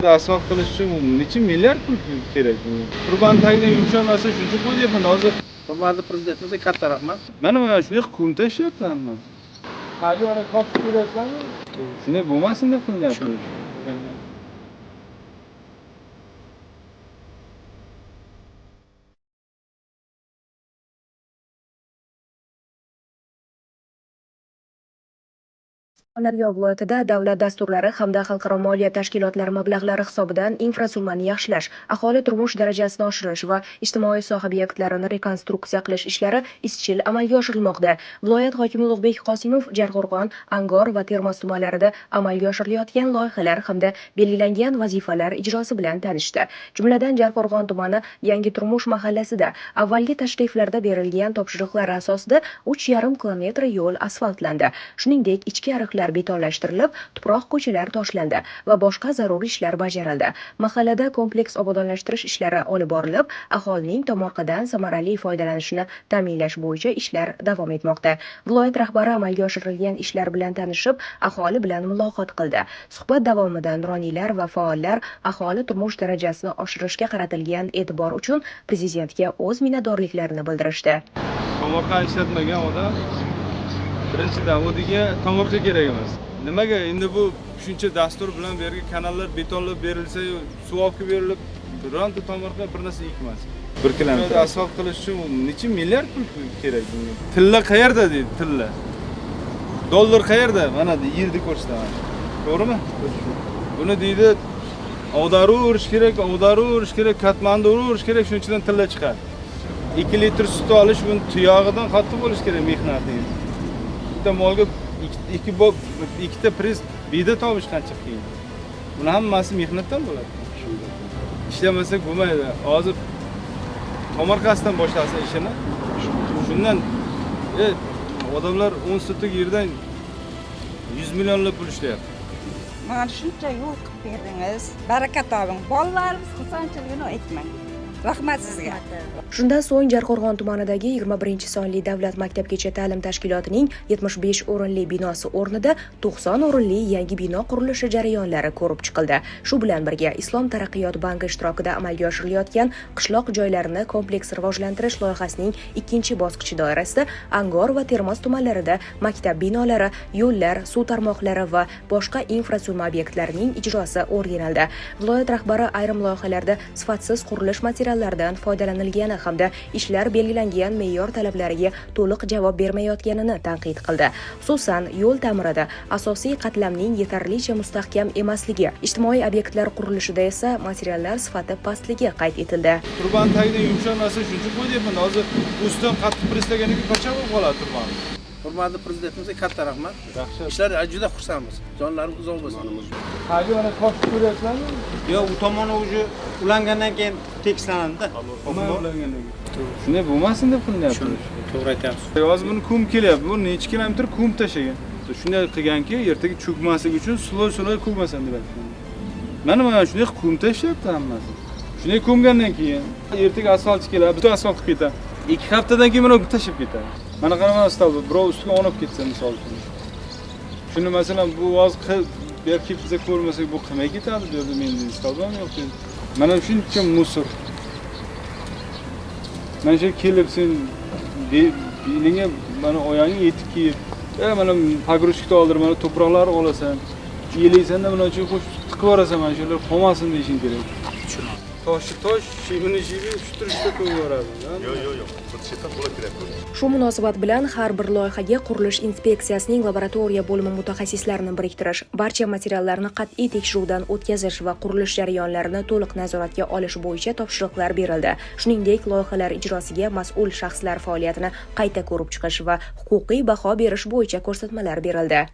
Asfalt qilish uchun necha milliard pul kerak? Qurban tagida yumshamasa shuncha qo'yapman hozir. Hurmatli prezidentimizga katta rahmat. Mana shunday qum tashlayapmanmi? Hali ona topib ko'ryapsanmi? Shunday bo'lmasin deb qilyapman. Surxondaryo viloyatida davlat dasturlari hamda xalqaro moliya tashkilotlari mablag'lari hisobidan infratuzilmani yaxshilash, aholi turmush darajasini oshirish va ijtimoiy soha obyektlarini rekonstruksiya qilish ishlari izchil amalga oshirilmoqda. Viloyat hokimi Ulug'bek Qosimov Jarqo'rg'on, Angor va Termiz tumanlarida amalga oshirilayotgan loyihalar hamda belgilangan vazifalar ijrosi bilan tanishdi. Jumladan, Jarqo'rg'on tumani Yangi Turmush mahallasida avvalgi tashriflarda berilgan topshiriqlar asosida 3,5 kilometr yo'l asfaltlandi. Shuningdek, ichki ariqlar betonlashtirilib, tuproq ko'chalar toshlandi va boshqa zarur ishlar bajarildi. Mahallada kompleks obodonlashtirish ishlari olib borilib, aholining tomorqadan samarali foydalanishini ta'minlash bo'yicha ishlar davom etmoqda. Viloyat rahbari amalga oshirilgan ishlar bilan tanishib, aholi bilan muloqot qildi. Suhbat davomida nuroniylar va faollar aholi turmush darajasini oshirishga qaratilgan e'tibor uchun prezidentga o'z minnatdorliklarini bildirishdi. Tomorqa ishlatmagan odam birinchidan o'ziga tomorqa kerak emas. Nimaga endi bu shuncha dastur bilan bergan kanallar betonlab berilsa, suv olib berilib, bironta tomorqa bir narsa ekmas. 1 kilometr asfalt qilish uchun necha milliard pul kerak bunga? Tilla qayerda deydi, tilla. Dollar qayerda? Mana yerda ko'rsataman. To'g'rimi? Buni deydi ag'darib urish kerak, Katmandu urish kerak, shunchadan tilla chiqadi. 2 litr sut olish buni tuyog'idan qattiq bo'lish kerak mehnati. Bitta molga ikkita press beda topish qancha qiyin. Buni hammasi mehnatdan bo'ladi. Ishlamasak bo'lmaydi. Hozir tomorqasidan boshlasa ishini. Shundan odamlar 10 sotik yerdan 100 millionlab pul ishlayapti. Mana shuncha yo'l qilib berdingiz. Baraka toping. Bolalarimiz xursandchiligini aytmang. Rahmat sizga. Shundan so'ng Jarqo'rg'on tumanidagi 21-sonli davlat maktabgacha ta'lim tashkilotining 75 o'rinli binosi o'rnida 90 o'rinli yangi bino qurilishi jarayonlari ko'rib chiqildi. Shu bilan birga Islom taraqqiyot banki ishtirokida amalga oshirilayotgan qishloq joylarini kompleks rivojlantirish loyihasining ikkinchi bosqichi doirasida Angor va Termiz tumanlarida maktab binolari, yo'llar, suv tarmoqlari va boshqa infratuzilma obyektlarining ijrosi o'rganildi. Viloyat rahbari ayrim loyihalarda sifatsiz qurilish materiallaridan foydalanilgani hamda ishlar belgilangan me'yor talablariga to'liq javob bermayotganini tanqid qildi. Xususan, yo'l ta'mirida asosiy qatlamning yetarlicha mustahkam emasligi, ijtimoiy obyektlar qurilishida esa materiallar sifati pastligi qayd etildi. Turban tagida yumshamasa shuncha qo'yapman. Hozir ustidan qattiq presslaganiga qachon bo'lib qoladi turban? Hurmatli prezidentimizga katta rahmat. Yaxshi. Ishlar juda xursandmiz. Jonlarimiz uzoq bo'lsin. Hali ona topib ko'ryapsanmi? Yo'q, u tomoni уже ulangandan keyin tekislanadi-da. Shunday bo'lmasin deb qilyapti. To'g'ri aytyapsiz. Hozir buni kum kelyapti. Bu necha kilometr kum tashagan. Shunday qilganki, ertaga cho'kmasligi uchun sloy ko'masin deb aytgan. Mana shunday kum tashlayapti hammasi. Shunday ko'mgandan keyin ertaga asfalt keladi, butun asfalt qilib ketadi. 2 haftadan keyin mana tashib ketadi. Mana qaraman stolba, birov ustiga o'nib ketsa misol uchun. Shuni masalan bu hozir berkib biza ko'rmasak bu qilmay ketadi dedi menda stolbam yo'q dedi. Mana shuncha musor. Mana shu kelib sen belingga mana oyog'ing yetib kiyib, mana pogrushkada oldirib mana to'proqlarni olasan. Yelaysan-da mana shu qo'shib tiqib yuborasan, mana shular qolmasin deyishing kerak. Tosh, shimini shu turishda qo'yib yuboradi. Yo'q. Shu munosabat bilan har bir loyihaga qurilish inspeksiyasining laboratoriya bo'limi mutaxassislarini biriktirish, barcha materiallarni qat'iy tekshiruvdan o'tkazish va qurilish jarayonlarini to'liq nazoratga olish bo'yicha topshiriqlar berildi. Shuningdek, loyihalar ijrosiga mas'ul shaxslar faoliyatini qayta ko'rib chiqish va huquqiy baho berish bo'yicha ko'rsatmalar berildi.